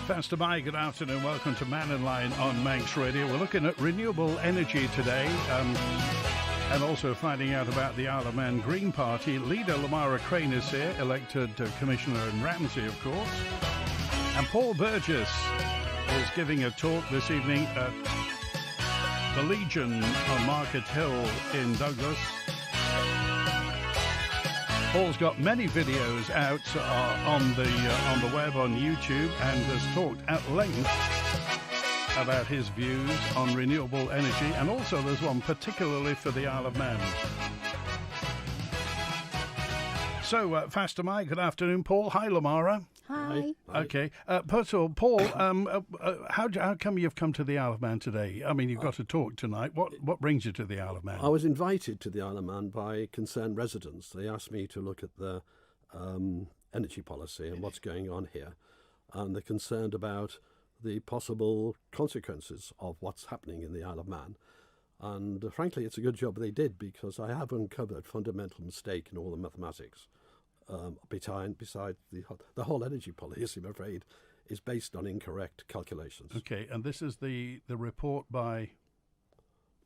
Pastor Mike, good afternoon. Welcome to Mannin Line on Manx Radio. We're looking at renewable energy today and also finding out about the Isle of Man Green Party. Leader Lamara Craine is here, elected Commissioner in Ramsey, of course. And Paul Burgess is giving a talk this evening at the Legion on Market Hill in Douglas. Paul's got many videos out on the web, on YouTube, and has talked at length about his views on renewable energy, and also there's one particularly for the Isle of Man. So, Faster Mike, good afternoon, Paul. Hi, Lamara. Hi. Okay. First of all, Paul, how come you've come to the Isle of Man today? I mean, you've got to talk tonight. What brings you to the Isle of Man? I was invited to the Isle of Man by concerned residents. They asked me to look at the energy policy and what's going on here. And they're concerned about the possible consequences of what's happening in the Isle of Man. And frankly, it's a good job they did, because I have uncovered fundamental mistake in all the mathematics. Besides the whole energy policy, I'm afraid, is based on incorrect calculations. Okay, and this is the report by...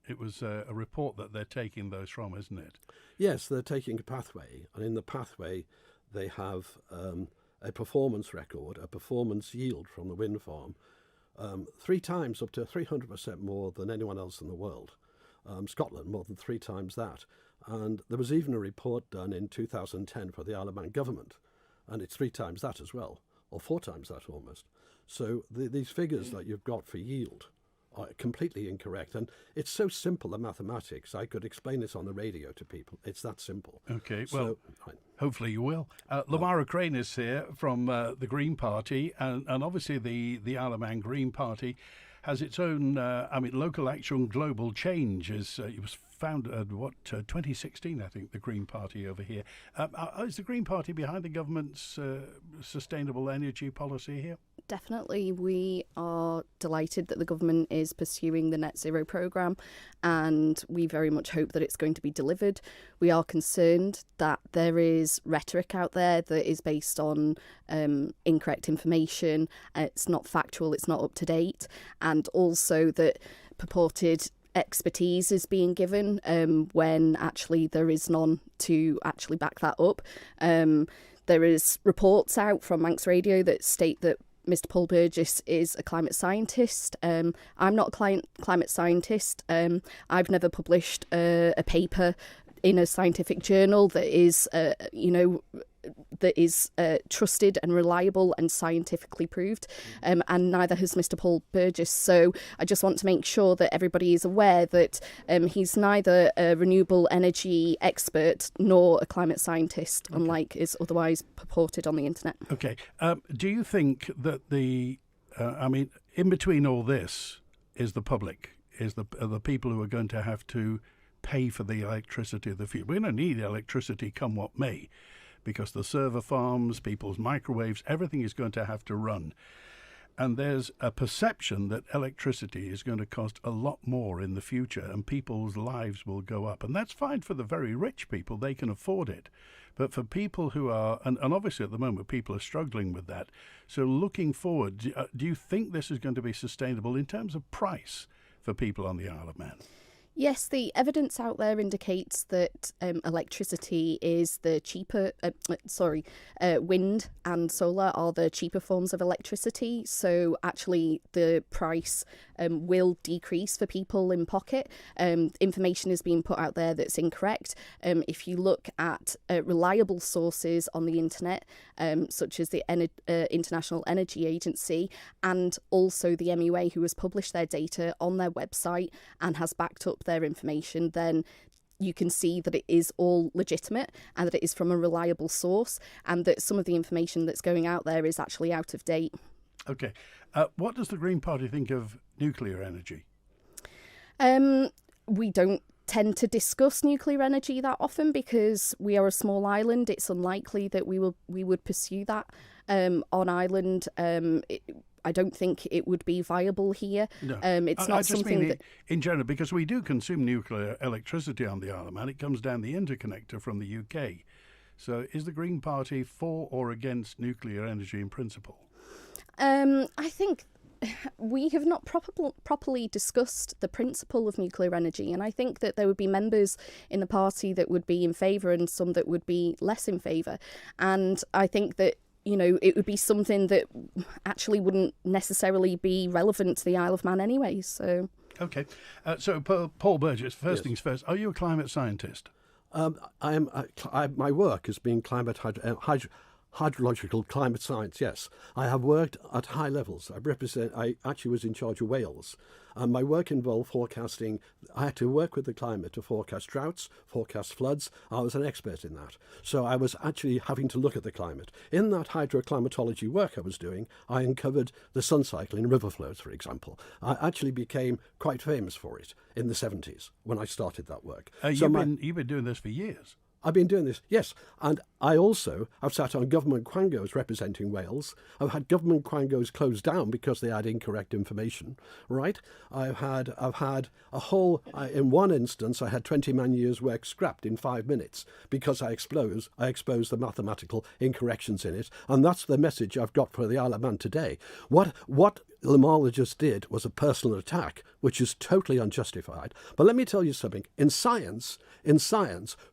It was a report that they're taking those from, isn't it? Yes, they're taking a pathway, and in the pathway they have a performance record, a performance yield from the wind farm, 3 times, up to 300% more than anyone else in the world. Scotland, more than 3 times that. And there was even a report done in 2010 for the Isle of Man government, and it's 3 times that as well, or 4 times that almost. So these figures that you've got for yield are completely incorrect. And it's so simple, the mathematics. I could explain this on the radio to people. It's that simple. Okay, well, hopefully you will. Lamara Craine is here from the Green Party, and obviously the Isle of Man Green Party has its own, local action, global change. It was founded, 2016, I think, the Green Party over here. Is the Green Party behind the government's sustainable energy policy here? Definitely. We are delighted that the government is pursuing the net zero programme, and we very much hope that it's going to be delivered. We are concerned that there is rhetoric out there that is based on incorrect information. It's not factual, it's not up to date, and also that purported expertise is being given when actually there is none to actually back that up. There is reports out from Manx Radio that state that Mr. Paul Burgess is a climate scientist. I'm not a climate scientist. I've never published a paper in a scientific journal that is, trusted and reliable and scientifically proved, and neither has Mr. Paul Burgess. So I just want to make sure that everybody is aware that he's neither a renewable energy expert nor a climate scientist, unlike is otherwise purported on the internet. Okay. Do you think that in between all this is the public, are the people who are going to have to pay for the electricity of the future? We're going to need electricity come what may, because the server farms, people's microwaves, everything is going to have to run. And there's a perception that electricity is going to cost a lot more in the future, and people's lives will go up. And that's fine for the very rich people. They can afford it. But for people who are, and obviously at the moment people are struggling with that. So looking forward, do you think this is going to be sustainable in terms of price for people on the Isle of Man? Yes, the evidence out there indicates that electricity is the cheaper, wind and solar are the cheaper forms of electricity. So actually the price will decrease for people in pocket. Information is being put out there that's incorrect. If you look at reliable sources on the internet, such as the International Energy Agency and also the MUA, who has published their data on their website and has backed up their information, then you can see that it is all legitimate and that it is from a reliable source, and that some of the information that's going out there is actually out of date. Okay. What does the Green Party think of nuclear energy? We don't tend to discuss nuclear energy that often because we are a small island. It's unlikely that we would pursue that on island. I don't think it would be viable here. No. It's not something that... In general, because we do consume nuclear electricity on the Isle of Man. It comes down the interconnector from the UK. So is the Green Party for or against nuclear energy in principle? I think we have not properly discussed the principle of nuclear energy, and I think that there would be members in the party that would be in favour and some that would be less in favour. And I think that, you know, it would be something that actually wouldn't necessarily be relevant to the Isle of Man anyway. So, okay. So, Paul Burgess, first Yes. things first, are you a climate scientist? My work has been hydrological climate science, yes. I have worked at high levels. I actually was in charge of Wales. And my work involved forecasting. I had to work with the climate to forecast droughts, forecast floods. I was an expert in that. So I was actually having to look at the climate. In that hydroclimatology work I was doing, I uncovered the sun cycle in river flows, for example. I actually became quite famous for it in the 70s when I started that work. You've been doing this for years. I've been doing this, yes. And I've sat on government quangos representing Wales. I've had government quangos closed down because they had incorrect information, right? I've had a whole, in one instance, I had 20 man-years work scrapped in 5 minutes because I exposed the mathematical incorrections in it. And that's the message I've got for the Isle of Man today. What Lamara just did was a personal attack, which is totally unjustified. But let me tell you something. In science,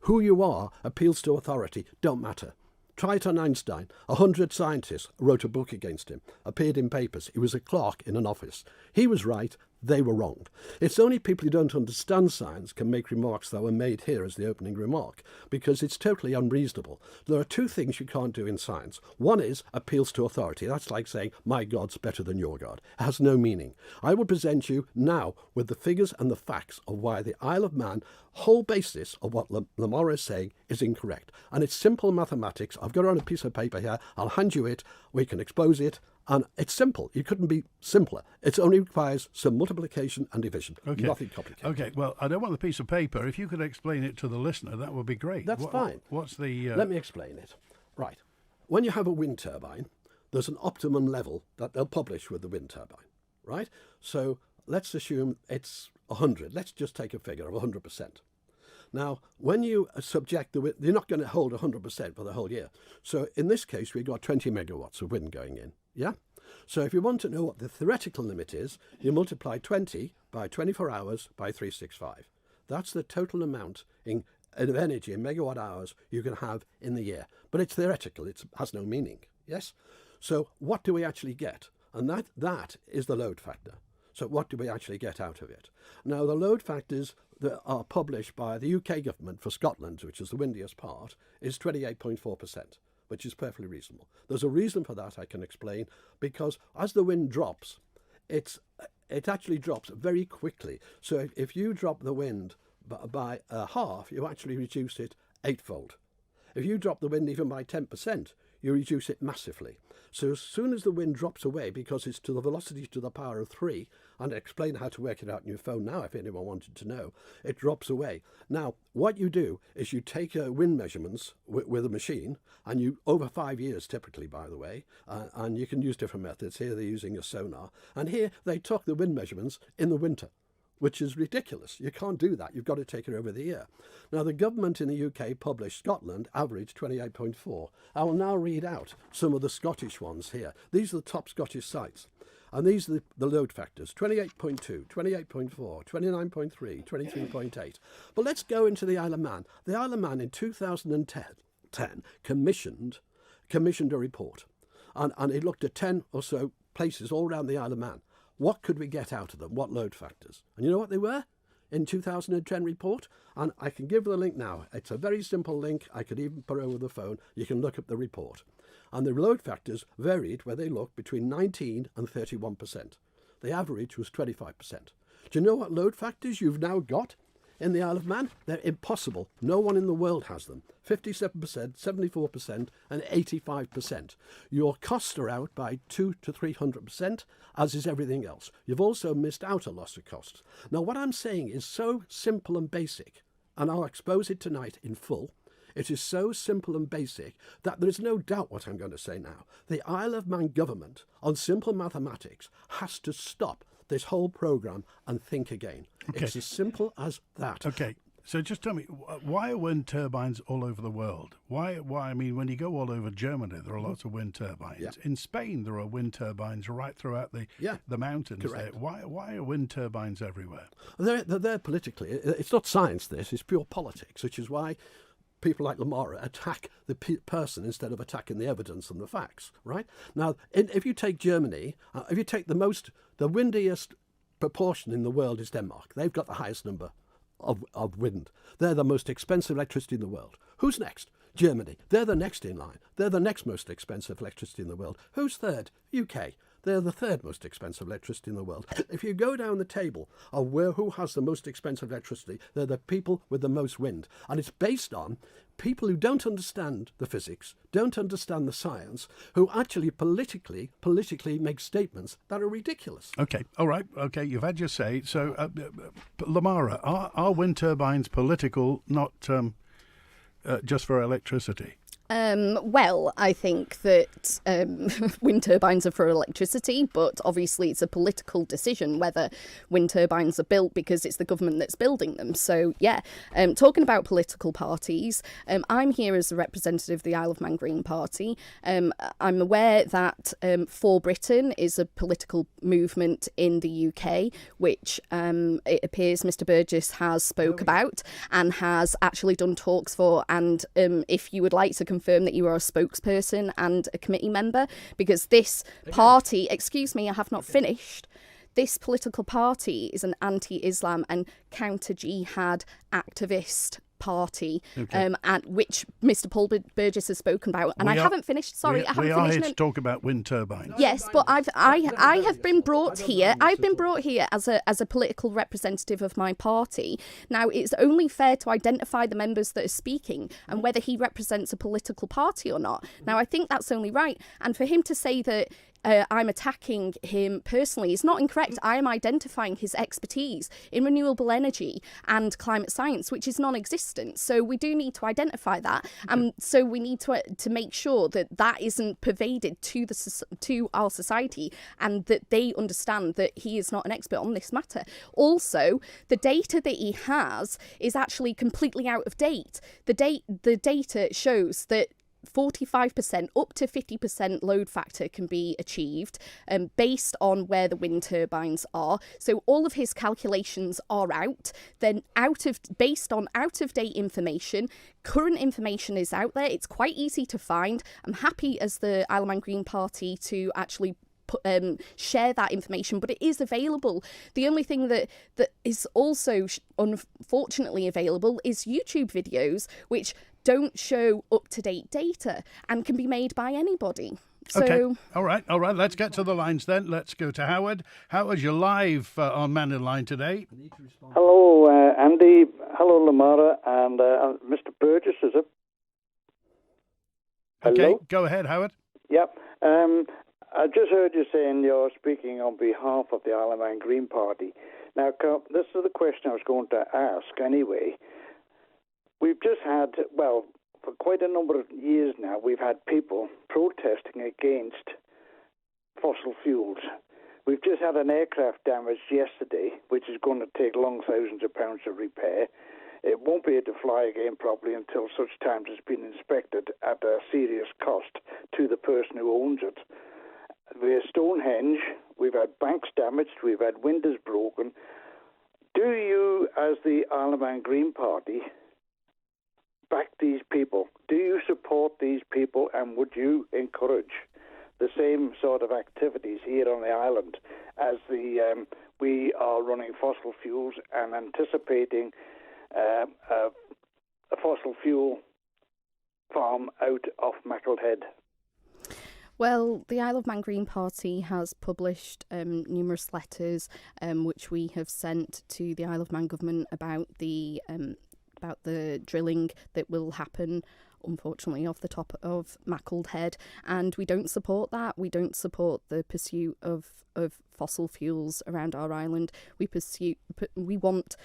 who you are appeals to authority don't matter. Try it on Einstein. 100 scientists wrote a book against him, appeared in papers. He was a clerk in an office. He was right. They were wrong. It's only people who don't understand science can make remarks that were made here as the opening remark, because it's totally unreasonable. There are two things you can't do in science. One is appeals to authority. That's like saying, my God's better than your God. It has no meaning. I will present you now with the figures and the facts of why the Isle of Man whole basis of what Lamara is saying is incorrect. And it's simple mathematics. I've got it on a piece of paper here. I'll hand you it. We can expose it. And it's simple. It couldn't be simpler. It only requires some multiplication and division. Okay. Nothing complicated. Okay, well, I don't want the piece of paper. If you could explain it to the listener, that would be great. That's fine. What's the... Let me explain it. Right. When you have a wind turbine, there's an optimum level that they'll publish with the wind turbine, right? So let's assume it's 100. Let's just take a figure of 100%. Now, when you subject the wind, you're not going to hold 100% for the whole year. So in this case, we've got 20 megawatts of wind going in, yeah? So if you want to know what the theoretical limit is, you multiply 20 by 24 hours by 365. That's the total amount of energy in megawatt hours you can have in the year. But it's theoretical. It has no meaning, yes? So what do we actually get? And that is the load factor. So what do we actually get out of it? Now, the load factors that are published by the UK government for Scotland, which is the windiest part, is 28.4%, which is perfectly reasonable. There's a reason for that I can explain, because as the wind drops, it actually drops very quickly. So if you drop the wind by half, you actually reduce it eightfold. If you drop the wind even by 10%, you reduce it massively. So as soon as the wind drops away, because it's to the velocity to the power of 3, and I explain how to work it out on your phone now if anyone wanted to know, it drops away. Now, what you do is you take wind measurements with a machine, and you, over 5 years typically, by the way, and you can use different methods. Here they're using a sonar, and here they took the wind measurements in the winter, which is ridiculous. You can't do that. You've got to take it over the year. Now, the government in the UK published Scotland average 28.4. I will now read out some of the Scottish ones here. These are the top Scottish sites. And these are the load factors: 28.2, 28.4, 29.3, 23.8. But let's go into the Isle of Man. The Isle of Man in 2010 commissioned a report. And it looked at 10 or so places all around the Isle of Man. What could we get out of them? What load factors? And you know what they were in 2010 report? And I can give the link now. It's a very simple link. I could even put it over the phone. You can look up the report. And the load factors varied where they looked between 19 and 31%. The average was 25%. Do you know what load factors you've now got in the Isle of Man? They're impossible. No one in the world has them. 57%, 74% and 85%. Your costs are out by 200 to 300%, as is everything else. You've also missed out a loss of costs. Now, what I'm saying is so simple and basic, and I'll expose it tonight in full. It is so simple and basic that there is no doubt what I'm going to say now. The Isle of Man government, on simple mathematics, has to stop this whole programme and think again. Okay. It's as simple as that. Okay. So just tell me, why are wind turbines all over the world? Why? I mean, when you go all over Germany, there are lots of wind turbines. Yeah. In Spain, there are wind turbines right throughout the mountains. Correct. There. Why are wind turbines everywhere? They're there politically. It's not science, this. It's pure politics, which is why people like Lamara attack the person instead of attacking the evidence and the facts, right? Now, if you take Germany, if you take the windiest proportion in the world is Denmark. They've got the highest number of wind. They're the most expensive electricity in the world. Who's next? Germany. They're the next in line. They're the next most expensive electricity in the world. Who's third? UK. They're the third most expensive electricity in the world. If you go down the table of who has the most expensive electricity, they're the people with the most wind. And it's based on people who don't understand the physics, don't understand the science, who actually politically make statements that are ridiculous. Okay, all right, okay, you've had your say. So, Lamara, are wind turbines political, not just for electricity? Well, I think that wind turbines are for electricity, but obviously it's a political decision whether wind turbines are built because it's the government that's building them. So, yeah, talking about political parties, I'm here as a representative of the Isle of Man Green Party. I'm aware that For Britain is a political movement in the UK, which it appears Mr Burgess has spoke about and has actually done talks for. And if you would like to confirm that you are a spokesperson and a committee member, because this party, excuse me, I have not finished. This political party is an anti-Islam and counter-jihad activist party, and which Mr Paul Burgess has spoken about, and I haven't finished. Sorry, I haven't finished. We are here to talk about wind turbines. Yes, but I have been brought here. I've been brought here as a political representative of my party. Now, it's only fair to identify the members that are speaking and whether he represents a political party or not. Now, I think that's only right, and for him to say that I'm attacking him personally is not incorrect. I am identifying his expertise in renewable energy and climate science, which is non-existent. So we do need to identify that. So we need to make sure that that isn't pervaded to our society, and that they understand that he is not an expert on this matter. Also, the data that he has is actually completely out of date. The data shows that 45% up to 50% load factor can be achieved based on where the wind turbines are. So all of his calculations are out. Then based on out of date information, current information is out there. It's quite easy to find. I'm happy as the Isle of Man Green Party to actually share that information, but it is available. The only thing that is also unfortunately available is YouTube videos, which don't show up-to-date data and can be made by anybody. So, okay, all right. Let's get to the lines then. Let's go to Howard. Howard, you're live on Mannin Line today. Hello, Andy. Hello, Lamara, and Mr. Burgess, is it? Okay, Hello? Go ahead, Howard. Yep. I just heard you saying you're speaking on behalf of the Isle of Man Green Party. Now, this is the question I was going to ask anyway. We've just had, well, for quite a number of years now, we've had people protesting against fossil fuels. We've just had an aircraft damaged yesterday, which is going to take long thousands of pounds to repair. It won't be able to fly again properly until such time as it's been inspected at a serious cost to the person who owns it. We're Stonehenge, we've had banks damaged, we've had windows broken. Do you, as the Isle of Man Green Party, back these people? Do you support these people, and would you encourage the same sort of activities here on the island as we are running fossil fuels and anticipating a fossil fuel farm out off Macklehead? Well, the Isle of Man Green Party has published numerous letters which we have sent to the Isle of Man government about the drilling that will happen, unfortunately, off the top of Macklehead, and we don't support that. We don't support the pursuit of fossil fuels around our island. We want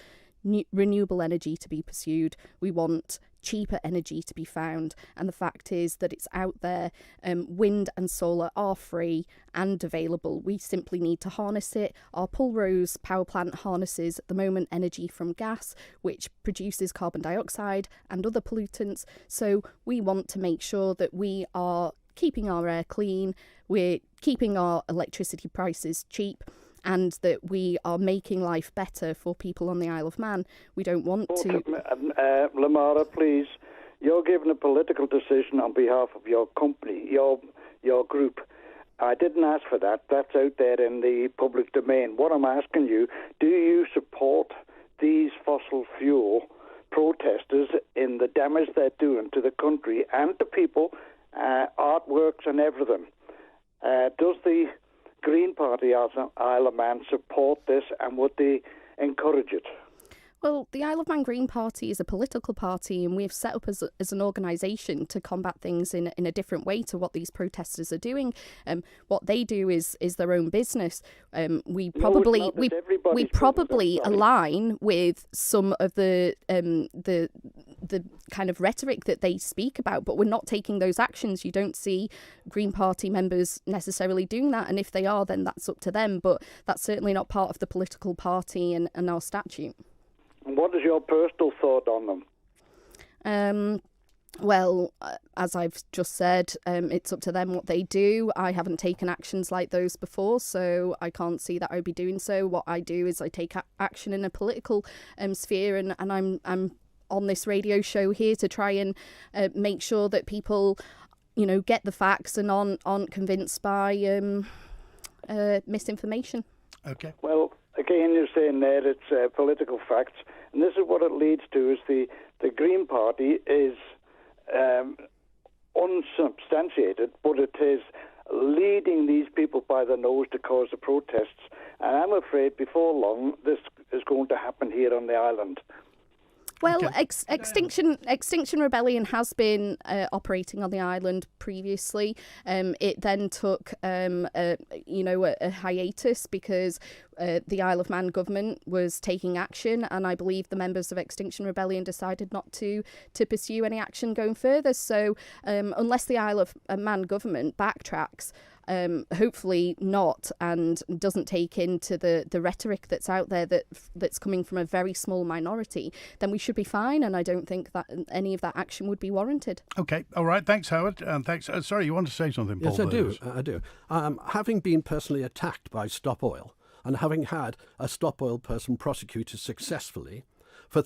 renewable energy to be pursued. We want cheaper energy to be found, and the fact is that it's out there. Wind and solar are free and available. We simply need to harness it. Our Pulrose power plant harnesses at the moment energy from gas, which produces carbon dioxide and other pollutants. So we want to make sure that we are keeping our air clean, we're keeping our electricity prices cheap, and that we are making life better for people on the Isle of Man. We don't want to... Lamara, please, you're giving a political decision on behalf of your company, your group. I didn't ask for that. That's out there in the public domain. What I'm asking you, do you support these fossil fuel protesters in the damage they're doing to the country and to people, artworks and everything? Does the Green Party Isle of Man support this, and would they encourage it? Well, the Isle of Man Green Party is a political party, and we've set up as an organisation to combat things in a different way to what these protesters are doing. What they do is their own business. We probably align with some of the kind of rhetoric that they speak about, but we're not taking those actions. You don't see Green Party members necessarily doing that, and if they are, then that's up to them. But that's certainly not part of the political party and our statute. What is your personal thought on them? Well, as I've just said, it's up to them what they do. I haven't taken actions like those before, so I can't see that I would be doing so. What I do is I take action in a political sphere, and I'm on this radio show here to try and make sure that people, get the facts and aren't convinced by misinformation. Okay. Well, again, you're saying there it's political facts, and this is what it leads to: is the Green Party is unsubstantiated, but it is leading these people by the nose to cause the protests. And I'm afraid before long this is going to happen here on the island. Well, Extinction Rebellion has been operating on the island previously. It then took a hiatus because the Isle of Man government was taking action, and I believe the members of Extinction Rebellion decided not to pursue any action going further. So unless the Isle of Man government backtracks, hopefully not, and doesn't take into the rhetoric that's out there that's coming from a very small minority, then we should be fine, and I don't think that any of that action would be warranted. Okay, all right, thanks, Howard, and thanks. Sorry, you want to say something, Paul? Yes, I do. Having been personally attacked by Stop Oil, and having had a Stop Oil person prosecuted successfully for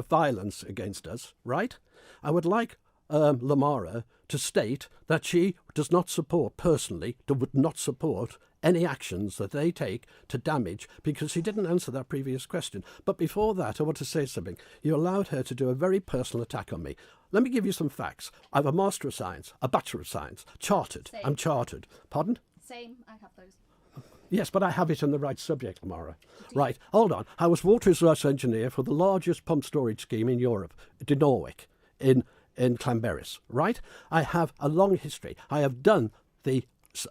violence against us, right? I would like Lamara to state that she does not support, personally, would not support any actions that they take to damage, because she didn't answer that previous question. But before that, I want to say something. You allowed her to do a very personal attack on me. Let me give you some facts. I have a Master of Science, a Bachelor of Science, chartered. Same. I'm chartered. Pardon? Same, I have those. Yes, but I have it in the right subject, Lamara. Right, hold on. I was water resource engineer for the largest pump storage scheme in Europe, in Norwick, in Clanberis, right? I have a long history. I have done the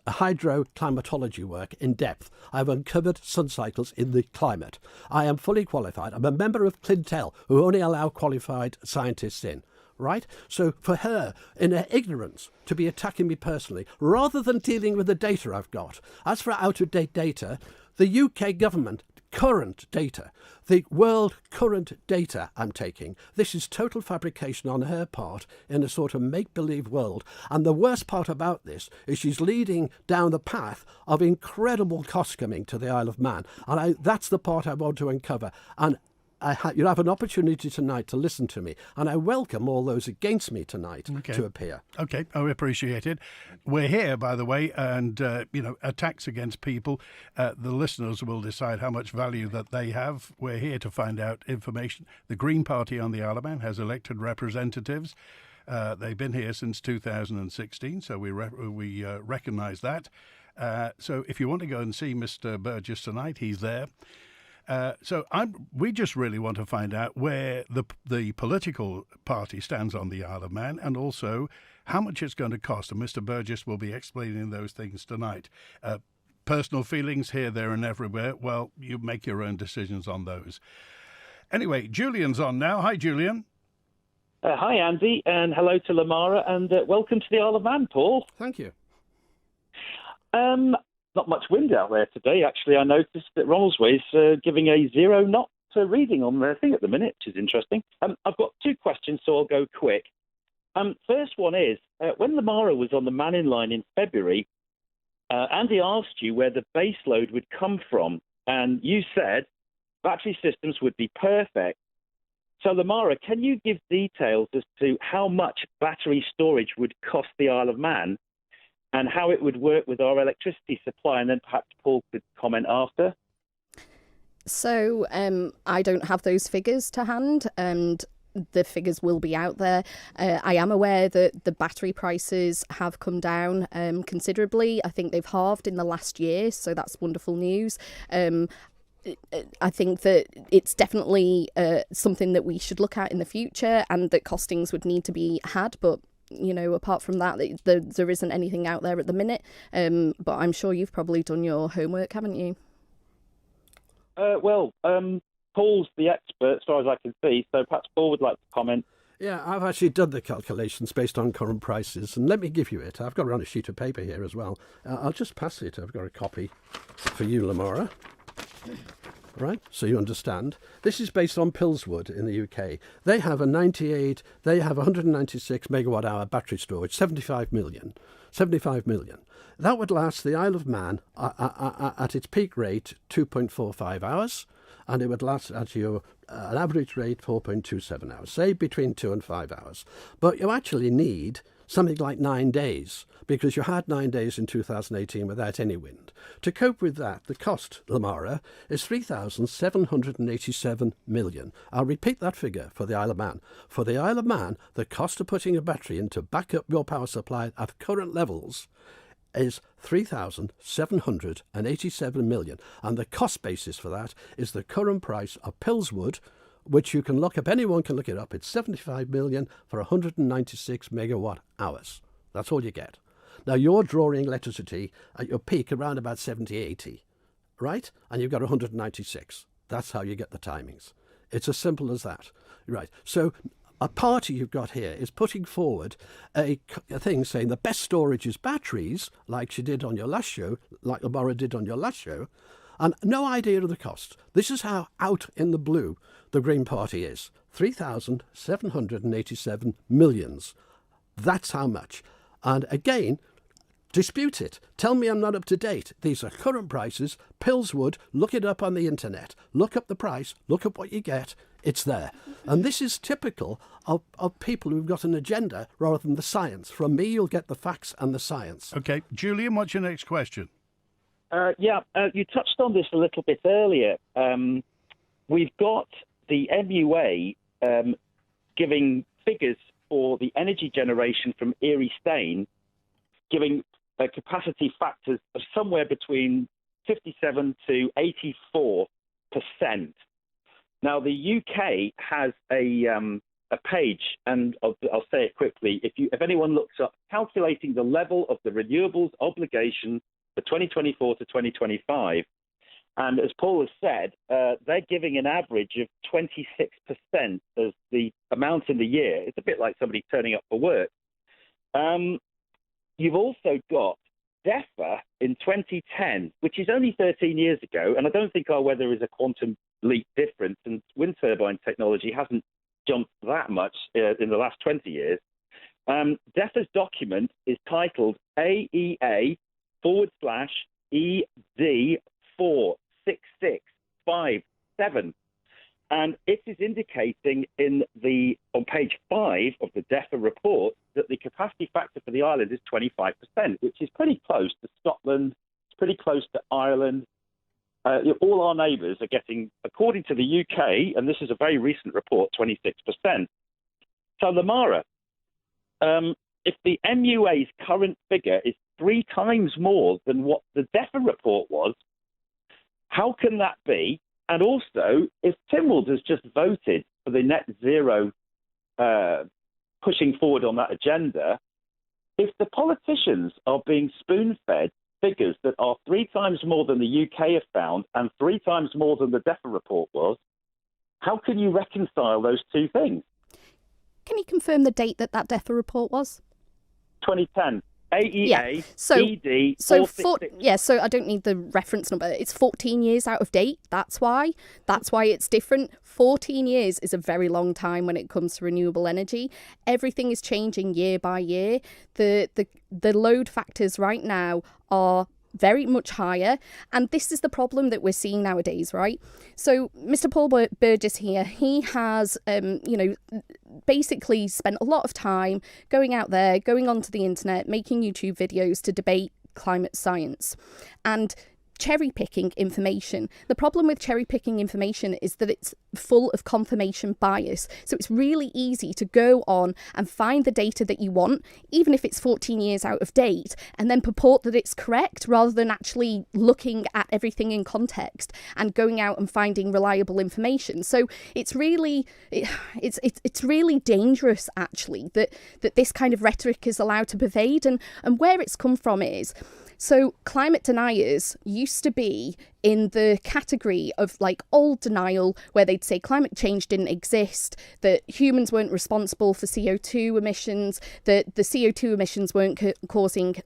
hydroclimatology work in depth. I have uncovered sun cycles in the climate. I am fully qualified. I'm a member of Clintel, who only allow qualified scientists in. Right? So for her, in her ignorance, to be attacking me personally, rather than dealing with the data I've got. As for out-of-date data, the UK government, current data, the world current data I'm taking, this is total fabrication on her part in a sort of make-believe world. And the worst part about this is she's leading down the path of incredible cost coming to the Isle of Man. And that's the part I want to uncover. And you'll have an opportunity tonight to listen to me, and I welcome all those against me tonight to appear. Okay, I appreciate it. We're here, by the way, and attacks against people, the listeners will decide how much value that they have. We're here to find out information. The Green Party on the Isle of Man has elected representatives. They've been here since 2016, so we recognise that. So if you want to go and see Mr. Burgess tonight, he's there. We just really want to find out where the political party stands on the Isle of Man, and also how much it's going to cost. And Mr. Burgess will be explaining those things tonight. Personal feelings here, there and everywhere, well, you make your own decisions on those. Anyway, Julian's on now. Hi, Julian. Hi, Andy, and hello to Lamara, and welcome to the Isle of Man, Paul. Thank you. Not much wind out there today, actually. I noticed that Romsway's giving a 0 knot reading on their thing at the minute, which is interesting. I've got two questions, so I'll go quick. First one is, when Lamara was on the Mannin Line in February, Andy asked you where the base load would come from, and you said battery systems would be perfect. So, Lamara, can you give details as to how much battery storage would cost the Isle of Man and how it would work with our electricity supply? And then perhaps Paul could comment after. So I don't have those figures to hand, and the figures will be out there. I am aware that the battery prices have come down considerably. I think they've halved in the last year, so that's wonderful news. I think that it's definitely something that we should look at in the future, and that costings would need to be had. But, you know, apart from that, there isn't anything out there at the minute. But I'm sure you've probably done your homework, haven't you? Paul's the expert, as far as I can see, so perhaps Paul would like to comment. Yeah, I've actually done the calculations based on current prices, and let me give you it. I've got it on a sheet of paper here as well. I'll just pass it. I've got a copy for you, Lamara. Right, so you understand. This is based on Pillswood in the UK. They have 196 megawatt hour battery storage, 75 million. That would last the Isle of Man at its peak rate 2.45 hours, and it would last at your an average rate 4.27 hours, say between 2 and 5 hours. But you actually need something like 9 days, because you had 9 days in 2018 without any wind. To cope with that, the cost, Lamara, is 3,787 million. I'll repeat that figure for the Isle of Man. For the Isle of Man, the cost of putting a battery in to back up your power supply at current levels is 3,787 million. And the cost basis for that is the current price of Pillswood, which you can look up. Anyone can look it up. It's 75 million for 196 megawatt hours. That's all you get. Now, you're drawing electricity at your peak around about 70, 80, right? And you've got 196. That's how you get the timings. It's as simple as that, right? So a party you've got here is putting forward a thing saying the best storage is batteries, like she did on your last show, like Lamara did on your last show, and no idea of the cost. This is how out in the blue the Green Party is. 3,787 millions. That's how much. And again, dispute it. Tell me I'm not up to date. These are current prices. Pillswood, look it up on the internet. Look up the price. Look up what you get. It's there. And this is typical of people who've got an agenda rather than the science. From me, you'll get the facts and the science. Okay. Julian, what's your next question? You touched on this a little bit earlier. We've got the MUA giving figures for the energy generation from Erie Staine, giving capacity factors of somewhere between 57 to 84%. Now, the UK has a page, and I'll say it quickly. If anyone looks up calculating the level of the renewables obligation for 2024 to 2025, and as Paul has said, they're giving an average of 26% as the amount in the year. It's a bit like somebody turning up for work. You've also got DEFRA in 2010, which is only 13 years ago, and I don't think our weather is a quantum leap difference, and wind turbine technology hasn't jumped that much in the last 20 years. DEFRA's document is titled AEA/ED46657, and it is indicating on page 5 of the DEFRA report that the capacity factor for the island is 25%, which is pretty close to Scotland. It's pretty close to Ireland. All our neighbours are getting, according to the UK, and this is a very recent report, 26%. So, Lamara, if the MUA's current figure is 3 times more than what the DEFRA report was, how can that be? And also, if Tynwald has just voted for the net zero pushing forward on that agenda, if the politicians are being spoon-fed figures that are 3 times more than the UK have found and 3 times more than the DEFRA report was, How can you reconcile those two things? Can you confirm the date that DEFRA report was? 2010. AEA, Yeah. So ED, so 466. so I don't need the reference number. It's 14 years out of date. That's why it's different. 14 years is a very long time when it comes to renewable energy. Everything is changing year by year. The load factors right now are very much higher, and this is the problem that we're seeing nowadays, right? So Mr. Paul Burgess here, he has basically spent a lot of time going out there, going onto the internet, making YouTube videos to debate climate science and cherry picking information. The problem with cherry picking information is that it's full of confirmation bias. So it's really easy to go on and find the data that you want, even if it's 14 years out of date, and then purport that it's correct rather than actually looking at everything in context and going out and finding reliable information. So it's really dangerous actually that this kind of rhetoric is allowed to pervade, and where it's come from is, so climate deniers used to be in the category of like old denial, where they'd say climate change didn't exist, that humans weren't responsible for CO2 emissions, that the CO2 emissions weren't causing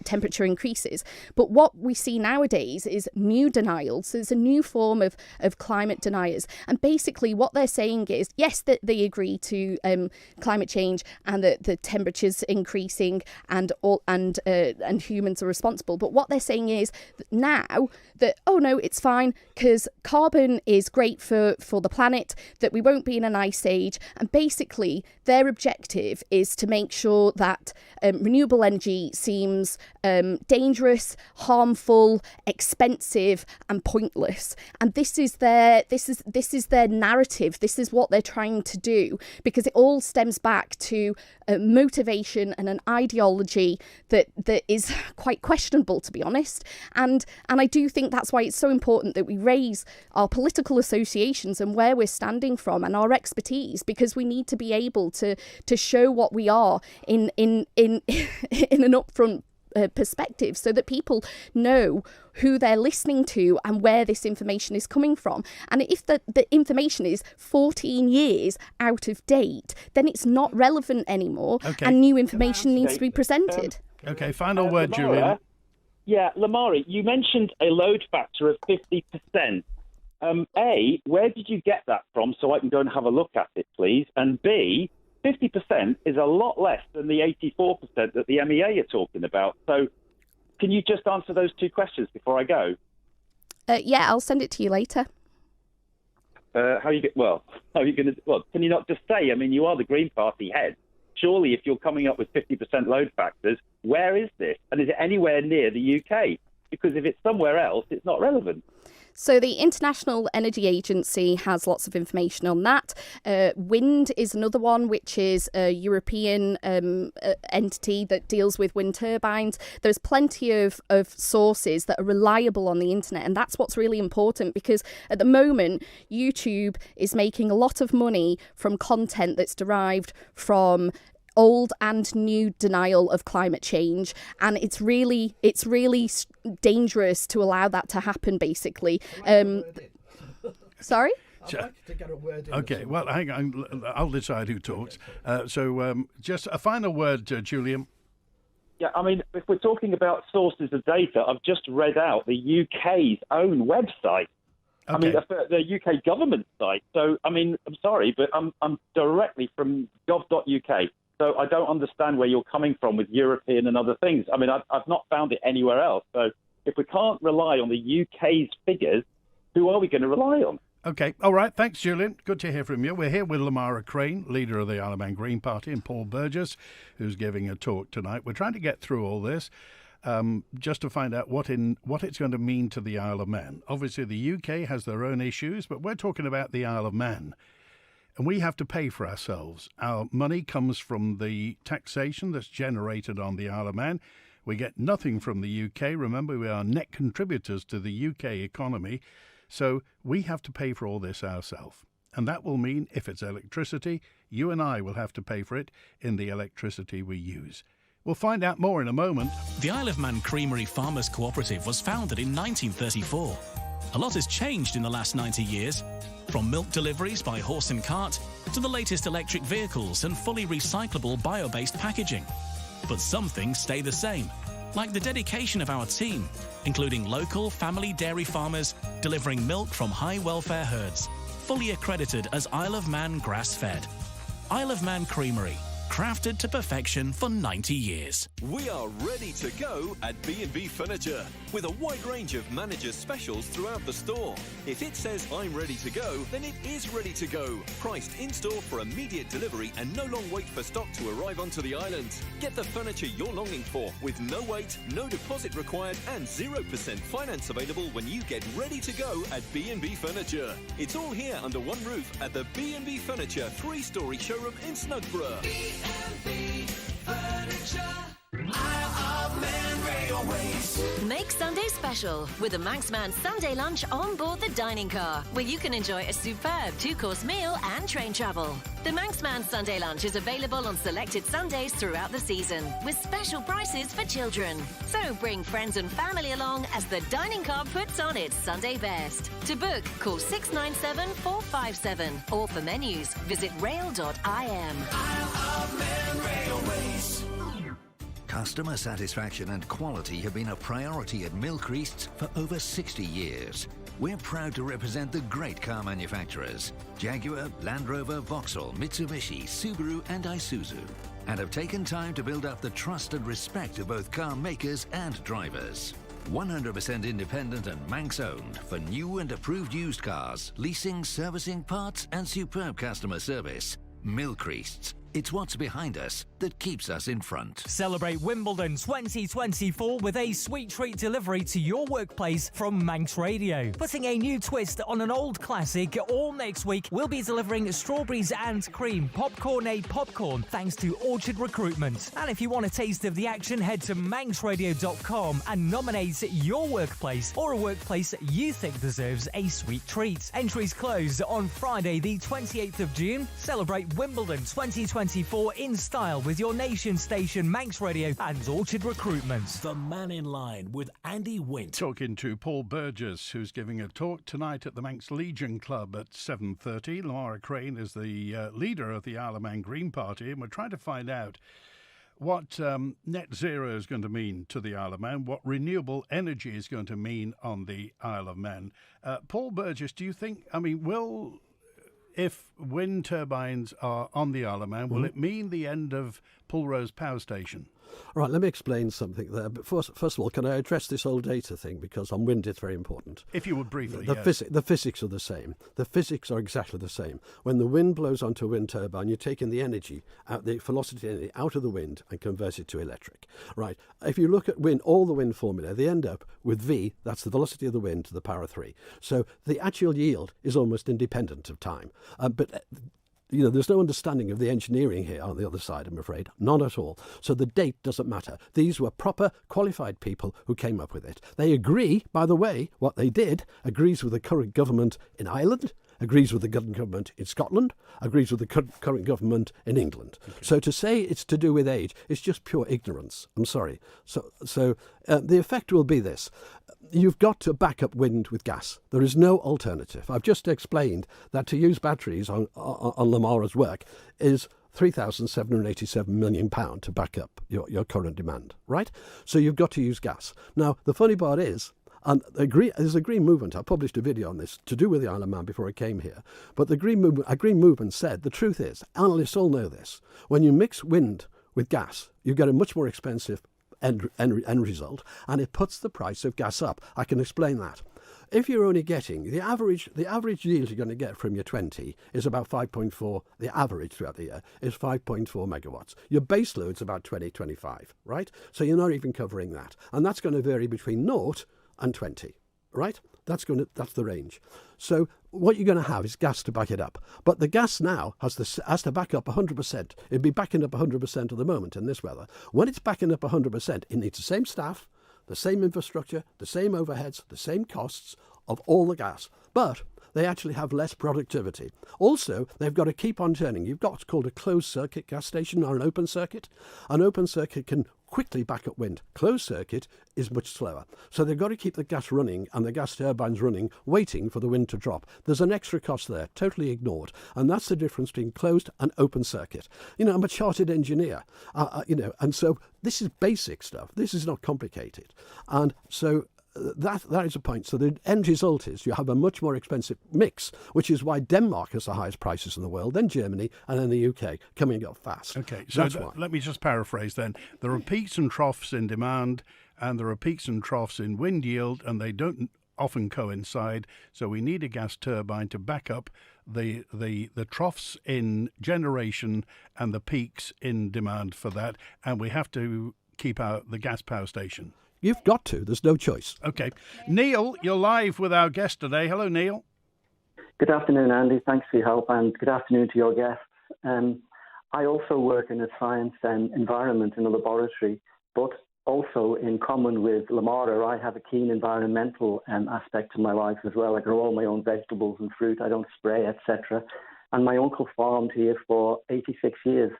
temperature increases. But what we see nowadays is new denial. So it's a new form of climate deniers. And basically what they're saying is, yes, that they agree to climate change and that the temperature's increasing and humans are responsible. But what they're saying is that now that, oh no, it's fine because carbon is great for the planet, that we won't be in an ice age. And basically their objective is to make sure that renewable energy seems dangerous, harmful, expensive and pointless. And this is their narrative. This is what they're trying to do, because it all stems back to motivation and an ideology that is quite questionable, to be honest. And I do think that's why it's so important that we raise our political associations and where we're standing from and our expertise, because we need to be able to show what we are in an upfront perspective, so that people know who they're listening to and where this information is coming from. And if the information is 14 years out of date, then it's not relevant anymore, and new information needs to be presented. Final word, Lamara, Julian. Yeah, Lamara, you mentioned a load factor of 50%. A, where did you get that from, so I can go and have a look at it, please? And B, 50% is a lot less than the 84% that the MEA are talking about. So can you just answer those two questions before I go? Yeah, I'll send it to you later. How are you going to? Well, can you not just say? I mean, you are the Green Party head. Surely, if you're coming up with 50% load factors, where is this? And is it anywhere near the UK? Because if it's somewhere else, it's not relevant. So the International Energy Agency has lots of information on that. Wind is another one, which is a European entity that deals with wind turbines. There's plenty of sources that are reliable on the internet, and that's what's really important, because at the moment, YouTube is making a lot of money from content that's derived from old and new denial of climate change, and it's really dangerous to allow that to happen, basically. Sorry? I'd like to get a word in. Okay, well, hang on, I'll decide who talks. Just a final word, Julian. Yeah, I mean, if we're talking about sources of data, I've just read out the UK's own website. Okay. I mean, the UK government site. So, I mean, I'm sorry, but I'm directly from gov.uk. So I don't understand where you're coming from with European and other things. I mean, I've not found it anywhere else. So if we can't rely on the UK's figures, who are we going to rely on? Okay. All right. Thanks, Julian. Good to hear from you. We're here with Lamara Craine, leader of the Isle of Man Green Party, and Paul Burgess, who's giving a talk tonight. We're trying to get through all this just to find out what it's going to mean to the Isle of Man. Obviously, the UK has their own issues, but we're talking about the Isle of Man. And we have to pay for ourselves. Our money comes from the taxation that's generated on the Isle of Man. We get nothing from the UK. Remember, we are net contributors to the UK economy. So we have to pay for all this ourselves. And that will mean, if it's electricity, you and I will have to pay for it in the electricity we use. We'll find out more in a moment. The Isle of Man Creamery Farmers Cooperative was founded in 1934. A lot has changed in the last 90 years. From milk deliveries by horse and cart to the latest electric vehicles and fully recyclable bio-based packaging. But some things stay the same, like the dedication of our team, including local family dairy farmers delivering milk from high welfare herds, fully accredited as Isle of Man grass-fed. Isle of Man Creamery, crafted to perfection for 90 years. We are ready to go at B&B Furniture with a wide range of manager specials throughout the store. If it says I'm ready to go, then it is ready to go. Priced in store for immediate delivery and no long wait for stock to arrive onto the island. Get the furniture you're longing for with no wait, no deposit required and 0% finance available when you get ready to go at B&B Furniture. It's all here under one roof at the B&B Furniture 3-story showroom in Snugborough. B&B Furniture, Isle of Man Railways. Make Sunday special with a Manxman Sunday lunch on board the dining car, where you can enjoy a superb 2-course meal and train travel. The Manxman Sunday lunch is available on selected Sundays throughout the season, with special prices for children. So bring friends and family along as the dining car puts on its Sunday best. To book, call 697 457, or for menus, visit rail.im. Isle of Man Railways. Customer satisfaction and quality have been a priority at Milcreasts for over 60 years. We're proud to represent the great car manufacturers, Jaguar, Land Rover, Vauxhall, Mitsubishi, Subaru and Isuzu, and have taken time to build up the trust and respect of both car makers and drivers. 100% independent and Manx owned for new and approved used cars, leasing, servicing, parts and superb customer service. Milcreasts. It's what's behind us that keeps us in front. Celebrate Wimbledon 2024 with a sweet treat delivery to your workplace from Manx Radio. Putting a new twist on an old classic, all next week we'll be delivering strawberries and cream popcorn-ade popcorn thanks to Orchard Recruitment. And if you want a taste of the action, head to manxradio.com and nominate your workplace or a workplace you think deserves a sweet treat. Entries close on Friday the 28th of June. Celebrate Wimbledon 2024 in style with your nation station Manx Radio and Orchard Recruitment. The Mannin Line with Andy Wint. Talking to Paul Burgess, who's giving a talk tonight at the Manx Legion Club at 7:30. Lamara Craine is the leader of the Isle of Man Green Party, and we're trying to find out what net zero is going to mean to the Isle of Man, what renewable energy is going to mean on the Isle of Man. Paul Burgess, do you think, if wind turbines are on the Isle of Man, will it mean the end of Pulrose Power Station? All right, let me explain something there. But first of all, can I address this whole data thing? Because on wind, it's very important. If you would briefly, The physics are the same. The physics are exactly the same. When the wind blows onto a wind turbine, you're taking the energy, the velocity energy out of the wind and convert it to electric. Right. If you look at wind, all the wind formula, they end up with V, that's the velocity of the wind, to the power of 3. So the actual yield is almost independent of time. There's no understanding of the engineering here on the other side, I'm afraid. None at all. So the date doesn't matter. These were proper, qualified people who came up with it. They agree, by the way, what they did agrees with the current government in Ireland, agrees with the government in Scotland, agrees with the current government in England. Okay. So to say it's to do with age is just pure ignorance. I'm sorry. So the effect will be this. You've got to back up wind with gas. There is no alternative. I've just explained that to use batteries on Lamara's work is £3,787 million to back up your current demand, right? So you've got to use gas. Now, the funny part is, and there's a Green Movement, I published a video on this to do with the Isle of Man before I came here, but a Green Movement said, the truth is, analysts all know this, when you mix wind with gas, you get a much more expensive end result, and it puts the price of gas up. I can explain that. If you're only getting the average yield you're going to get from your 20 is about 5.4. The average throughout the year is 5.4 megawatts. Your base load's about 25, right? So you're not even covering that, and that's going to vary between 0 and 20, right? That's the range. So what you're going to have is gas to back it up. But the gas now has to back up 100%. It'd be backing up 100% at the moment in this weather. When it's backing up 100%, it needs the same staff, the same infrastructure, the same overheads, the same costs of all the gas. But they actually have less productivity. Also, they've got to keep on turning. You've got what's called a closed circuit gas station or an open circuit. An open circuit can quickly back up wind. Closed circuit is much slower. So they've got to keep the gas running and the gas turbines running, waiting for the wind to drop. There's an extra cost there, totally ignored. And that's the difference between closed and open circuit. I'm a chartered engineer, and so this is basic stuff. This is not complicated. And so that is a point. So the end result is you have a much more expensive mix, which is why Denmark has the highest prices in the world, then Germany, and then the UK coming up fast. Okay, so that's why. Let me just paraphrase then. There are peaks and troughs in demand, and there are peaks and troughs in wind yield, and they don't often coincide. So we need a gas turbine to back up the troughs in generation and the peaks in demand for that, and we have to keep out the gas power station. You've got to. There's no choice. Okay. Neil, you're live with our guest today. Hello, Neil. Good afternoon, Andy. Thanks for your help, and good afternoon to your guests. I also work in a science environment in a laboratory, but also in common with Lamara, I have a keen environmental aspect to my life as well. I grow all my own vegetables and fruit. I don't spray, etc. And my uncle farmed here for 86 years,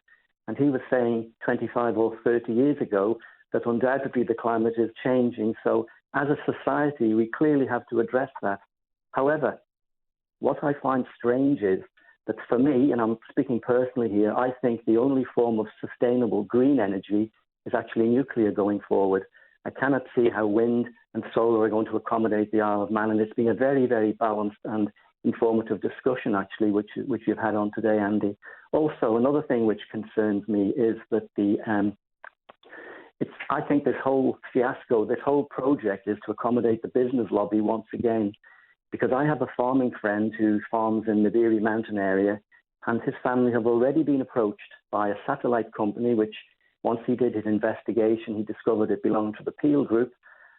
and he was saying 25 or 30 years ago that undoubtedly the climate is changing. So as a society, we clearly have to address that. However, what I find strange is that for me, and I'm speaking personally here, I think the only form of sustainable green energy is actually nuclear going forward. I cannot see how wind and solar are going to accommodate the Isle of Man, and it's been a very, very balanced and informative discussion, actually, which you've had on today, Andy. Also, another thing which concerns me is that I think this whole fiasco, this whole project is to accommodate the business lobby once again, because I have a farming friend who farms in the Beery Mountain area, and his family have already been approached by a satellite company, which once he did his investigation, he discovered it belonged to the Peel Group,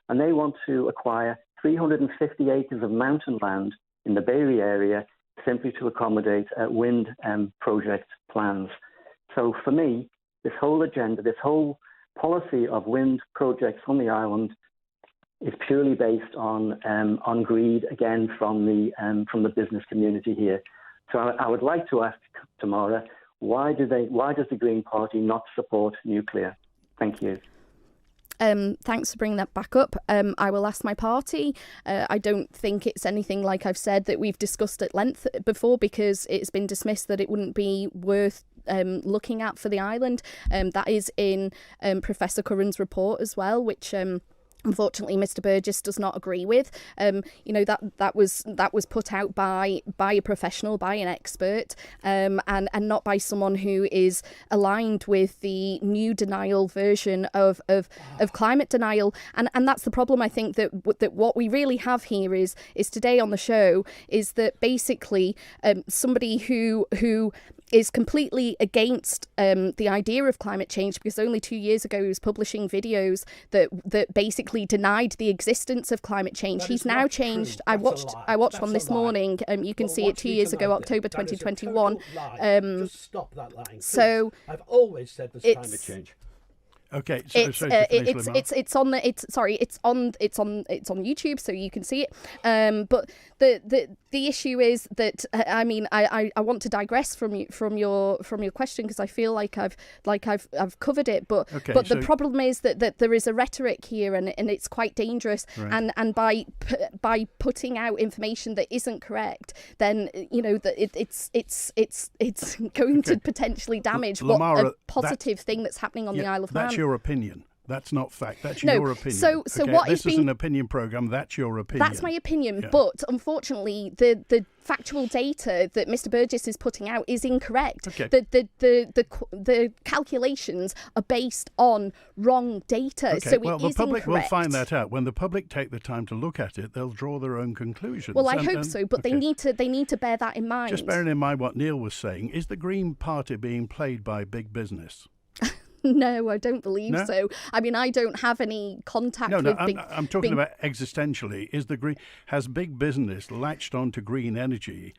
and they want to acquire 350 acres of mountain land in the Beery area simply to accommodate wind project plans. So for me, this whole agenda, this whole policy of wind projects on the island is purely based on greed, again, from the business community here. So I would like to ask Tamara, why does the Green Party not support nuclear? Thank you. Thanks for bringing that back up. I will ask my party. I don't think it's anything like I've said that we've discussed at length before, because it's been dismissed that it wouldn't be worth looking at for the island. That is in Professor Curran's report as well, which unfortunately Mr. Burgess does not agree with. That was put out by a professional, by an expert, and not by someone who is aligned with the new denial version of climate denial. And that's the problem. I think that what we really have here is today on the show is that basically somebody who is completely against the idea of climate change, because only 2 years ago he was publishing videos that basically denied the existence of climate change. He's now changed. I watched one this morning. You can see it 2 years ago, October 2021. Just stop that lying. So I've always said there's climate change. Okay, it's on YouTube, so you can see it. But the issue is that I want to digress from your question, because I feel like I've covered it. But the problem is that there is a rhetoric here, and it's quite dangerous. Right. And by putting out information that isn't correct, then it's going to potentially damage Lamara, what a positive thing that's happening on the Isle of Man. That's your opinion. That's not fact. That's your opinion. So okay? what this is an opinion program. That's your opinion. That's my opinion. Yeah. But unfortunately, the factual data that Mr. Burgess is putting out is incorrect. Okay. The calculations are based on wrong data. Okay. So well, the public incorrect. will find that out. When the public take the time to look at it, they'll draw their own conclusions. Well, I hope so, but they need to bear that in mind. Just bearing in mind what Neil was saying, is the Green Party being played by big business? No, I don't believe so. I mean, I don't have any contact with big... I'm talking about existentially. Has big business latched onto green energy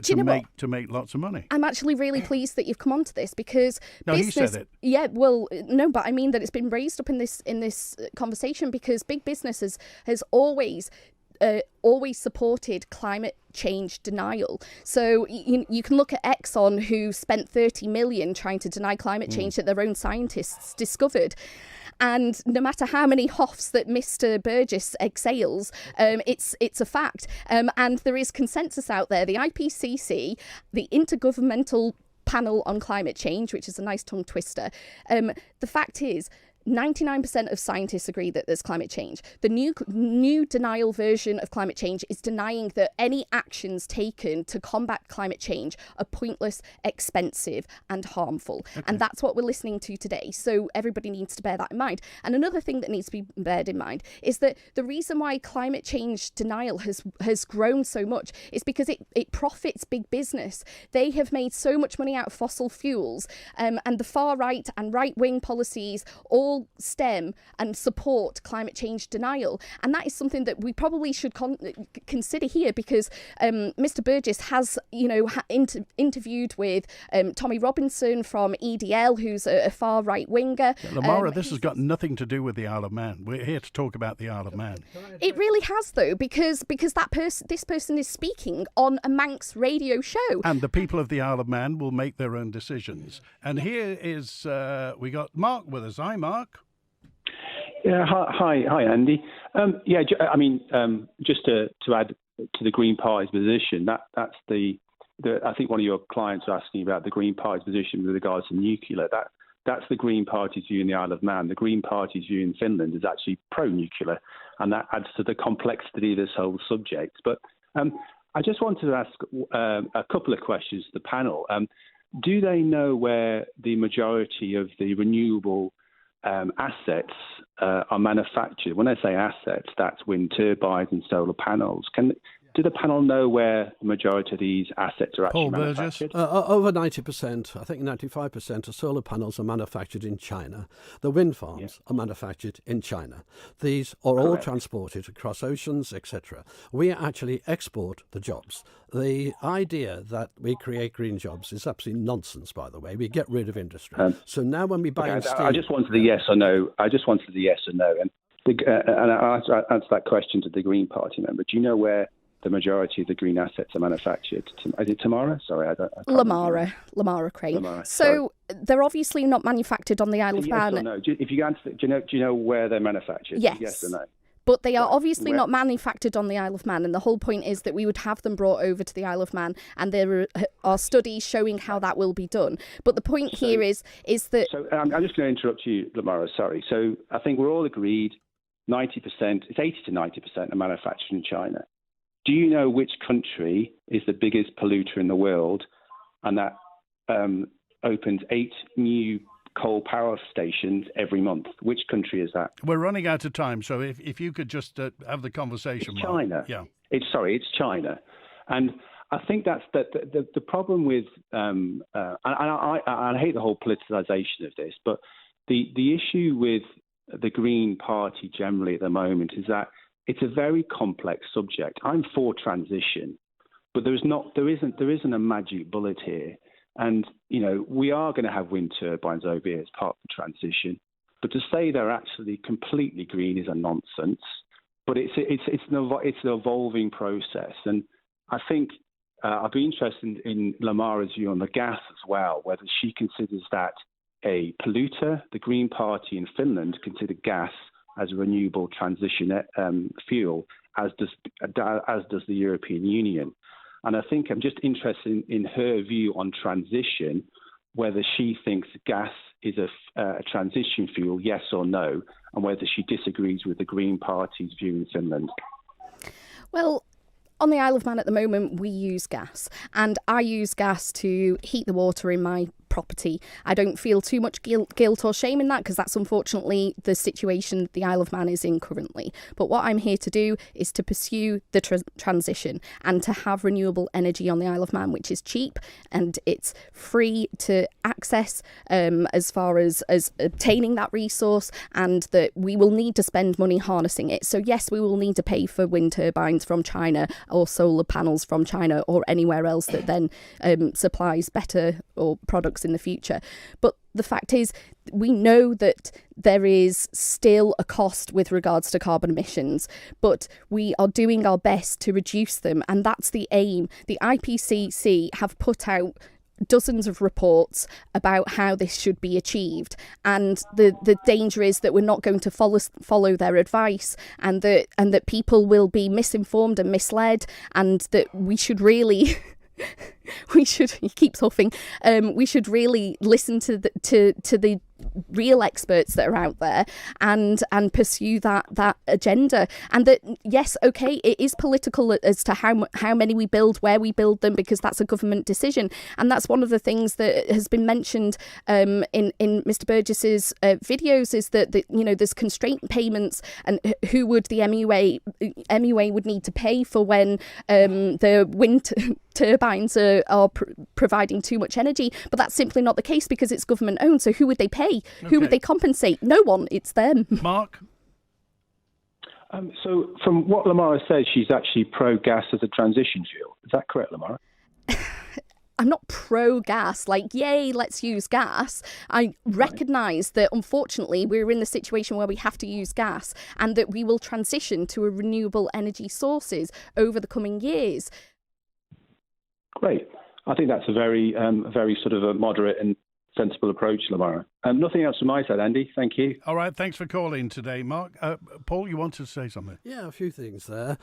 to make lots of money? I'm actually really pleased that you've come on to this, because business, he said it. Yeah, well, no, but I mean that it's been raised up in this conversation, because big business has always supported climate change denial. So you can look at Exxon, who spent 30 million trying to deny climate change that their own scientists discovered. And no matter how many huffs that Mr. Burgess exhales, it's a fact. And there is consensus out there. The IPCC, the Intergovernmental Panel on Climate Change, which is a nice tongue twister. The fact is, 99% of scientists agree that there's climate change. The new denial version of climate change is denying that any actions taken to combat climate change are pointless, expensive and harmful. Okay. And that's what we're listening to today. So everybody needs to bear that in mind. And another thing that needs to be bared in mind is that the reason why climate change denial has grown so much is because it profits big business. They have made so much money out of fossil fuels, and the far right and right-wing policies all stem and support climate change denial. And that is something that we probably should consider here, because Mr. Burgess has, interviewed with Tommy Robinson from EDL, who's a far right winger. Lamara, this has got nothing to do with the Isle of Man. We're here to talk about the Isle of Man. It really has, though, because this person is speaking on a Manx radio show. And the people of the Isle of Man will make their own decisions. And here is, we got Mark with us. Hi, Mark. Yeah, hi, Andy. Just to add to the Green Party's position, that's the I think one of your clients are asking about the Green Party's position with regards to nuclear. That's the Green Party's view in the Isle of Man. The Green Party's view in Finland is actually pro-nuclear, and that adds to the complexity of this whole subject. But I just wanted to ask a couple of questions to the panel. Do they know where the majority of the renewable assets are manufactured? When I say assets, that's wind turbines and solar panels. Do the panel know where the majority of these assets are actually manufactured? Over 90%, I think 95% of solar panels are manufactured in China. The wind farms are manufactured in China. These are all transported across oceans, etc. We actually export the jobs. The idea that we create green jobs is absolutely nonsense, by the way. We get rid of industry. So now when we buy steel... I just wanted the yes or no. And I'll answer that question to the Green Party member. Do you know where the majority of the green assets are manufactured? Is it Tamara? Sorry, I Lamara Craine. So they're obviously not manufactured on the Isle of Man. Yes or no? If you answer, do you know where they're manufactured? Yes or no? But they are obviously not manufactured on the Isle of Man, and the whole point is that we would have them brought over to the Isle of Man, and there are studies showing how that will be done. But the point here is that... So I'm just going to interrupt you, Lamara, sorry. So I think we're all agreed 90%, it's 80 to 90% are manufactured in China. Do you know which country is the biggest polluter in the world, and that opens 8 new coal power stations every month? Which country is that? We're running out of time, so if you could just have the conversation. It's China. Yeah. It's China. And I think that's the problem with, and I hate the whole politicization of this, but the issue with the Green Party generally at the moment is that it's a very complex subject. I'm for transition, but there isn't a magic bullet here. And, we are going to have wind turbines over here as part of the transition. But to say they're actually completely green is a nonsense. But it's an evolving process. And I think I'd be interested in Lamara's view on the gas as well, whether she considers that a polluter. The Green Party in Finland consider gas as a renewable transition fuel, as does the European Union. And I think I'm just interested in her view on transition, whether she thinks gas is a transition fuel, yes or no, and whether she disagrees with the Green Party's view in Finland. Well, on the Isle of Man at the moment, we use gas, and I use gas to heat the water in my property. I don't feel too much guilt or shame in that, because that's unfortunately the situation the Isle of Man is in currently. But what I'm here to do is to pursue the transition and to have renewable energy on the Isle of Man, which is cheap and it's free to access as far as obtaining that resource, and that we will need to spend money harnessing it. So yes, we will need to pay for wind turbines from China or solar panels from China or anywhere else that then supplies better or products in the future. But the fact is, we know that there is still a cost with regards to carbon emissions, but we are doing our best to reduce them, and that's the aim. The IPCC have put out dozens of reports about how this should be achieved, and the danger is that we're not going to follow their advice, and that people will be misinformed and misled, and that we should really he keeps huffing, we should really listen to the real experts that are out there and pursue that agenda. And that, yes, okay, it is political as to how many we build, where we build them, because that's a government decision. And that's one of the things that has been mentioned in Mr. Burgess's videos, is that there's constraint payments, and who would the MUA would need to pay for when the wind turbines are providing too much energy. But that's simply not the case, because it's government owned. So who would they pay? Who would they compensate? No one. It's them. Mark? So from what Lamara says, she's actually pro-gas as a transition fuel. Is that correct, Lamara? I'm not pro-gas, like, yay, let's use gas. I recognise that, unfortunately, we're in the situation where we have to use gas, and that we will transition to a renewable energy sources over the coming years. Great. I think that's a very sort of a moderate and sensible approach, Lamara. Nothing else from my side, Andy. Thank you. All right, thanks for calling today, Mark. Paul, you wanted to say something? Yeah, a few things there.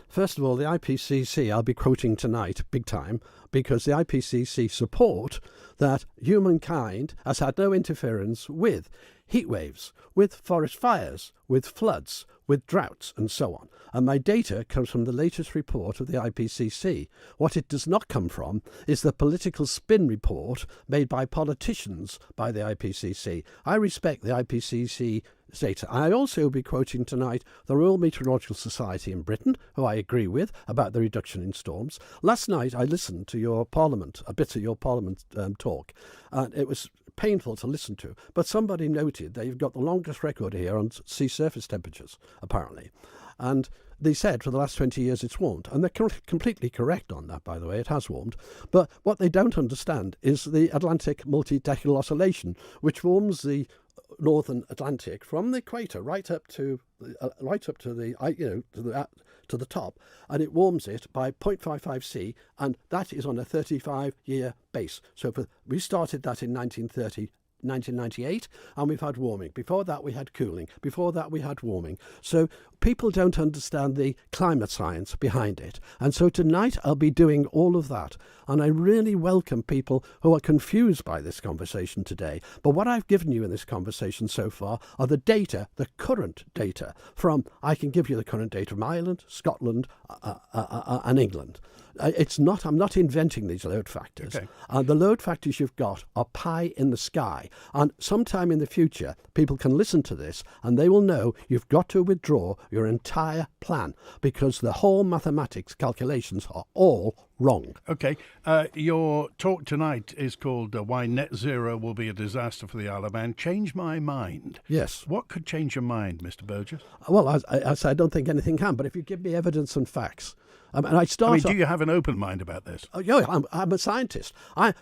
First of all, the IPCC, I'll be quoting tonight, big time, because the IPCC support that humankind has had no interference with heat waves, with forest fires, with floods, with droughts, and so on. And my data comes from the latest report of the IPCC. What it does not come from is the political spin report made by politicians by the IPCC. I respect the IPCC data. I also will be quoting tonight the Royal Meteorological Society in Britain, who I agree with, about the reduction in storms. Last night I listened to your Parliament, a bit of your Parliament talk, and it was painful to listen to. But somebody noted they've got the longest record here on sea surface temperatures, apparently. And they said for the last 20 years it's warmed. And they're completely correct on that, by the way. It has warmed. But what they don't understand is the Atlantic multi-decadal oscillation, which warms the northern Atlantic from the equator right up to the top, and it warms it by 0.55 C, and that is on a 35-year base. So we started that in 1998, and we've had warming. Before that, we had cooling. Before that, we had warming. So people don't understand the climate science behind it. And so tonight, I'll be doing all of that. And I really welcome people who are confused by this conversation today. But what I've given you in this conversation so far are the data, the current data I can give you the current data from Ireland, Scotland, and England. I'm not inventing these load factors. Okay. The load factors you've got are pie in the sky. And sometime in the future, people can listen to this and they will know you've got to withdraw your entire plan, because the whole mathematics calculations are all wrong. Okay. Your talk tonight is called Why Net Zero Will Be a Disaster for the Isle of Man. Change my mind. Yes. What could change your mind, Mr. Burgess? Well, I don't think anything can, but if you give me evidence and facts. Do you have an open mind about this? Yeah, I'm a scientist.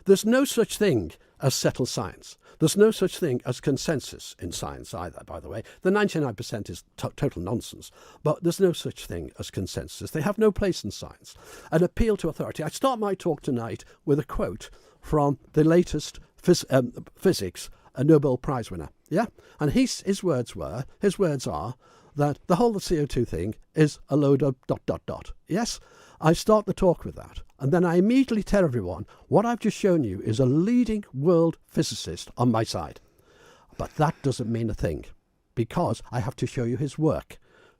There's no such thing as settled science. There's no such thing as consensus in science either, by the way. The 99% is total nonsense, but there's no such thing as consensus. They have no place in science. An appeal to authority. I start my talk tonight with a quote from the latest physics Nobel Prize winner. Yeah? And his words are that the whole of the CO2 thing is a load of ... Yes? I start the talk with that. And then I immediately tell everyone, what I've just shown you is a leading world physicist on my side. But that doesn't mean a thing, because I have to show you his work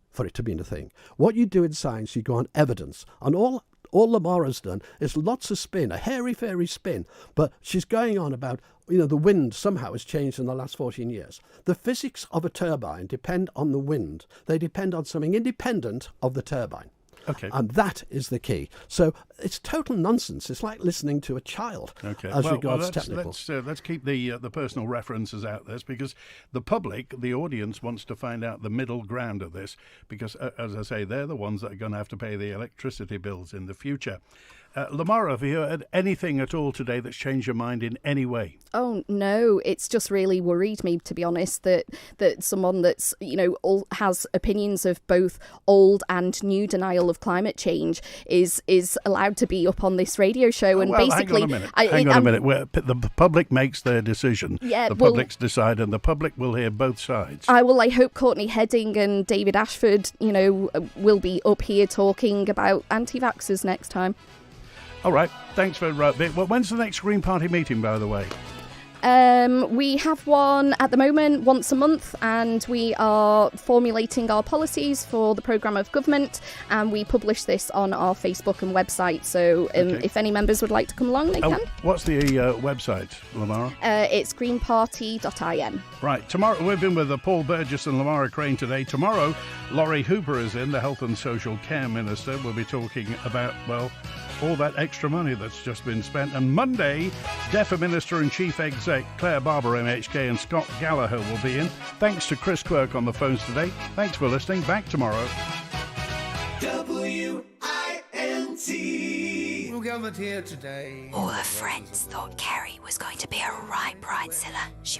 for it to mean a thing. What you do in science, you go on evidence. And all Lamara's done is lots of spin, a hairy-fairy spin. But she's going on about, the wind somehow has changed in the last 14 years. The physics of a turbine depend on the wind. They depend on something independent of the turbine. Okay. And that is the key. So it's total nonsense. It's like listening to a child regards technical. Let's keep the personal references out there, because the public, the audience, wants to find out the middle ground of this, because, as I say, they're the ones that are going to have to pay the electricity bills in the future. Lamara, have you heard anything at all today that's changed your mind in any way? Oh no, it's just really worried me, to be honest, that someone that's, has opinions of both old and new denial of climate change is allowed to be up on this radio show. And basically, hang on a minute. The public makes their decision. Yeah, the public's decide, and the public will hear both sides. I hope Courtney Hedding and David Ashford, will be up here talking about anti-vaxxers next time. All right, thanks for when's the next Green Party meeting, by the way? We have one at the moment once a month, and we are formulating our policies for the programme of government, and we publish this on our Facebook and website, so if any members would like to come along, they can. What's the website, Lamara? It's greenparty.in. Right, tomorrow we've been with Paul Burgess and Lamara Craine today. Tomorrow, Laurie Hooper is in, the Health and Social Care Minister. We'll be talking about, all that extra money that's just been spent. And Monday, DEFRA Minister and Chief Exec Claire Barber, MHK, and Scott Gallagher will be in. Thanks to Chris Quirk on the phones today. Thanks for listening. Back tomorrow. WINT. Who gathered here today? All her friends thought Kerry was going to be a right bridezilla. She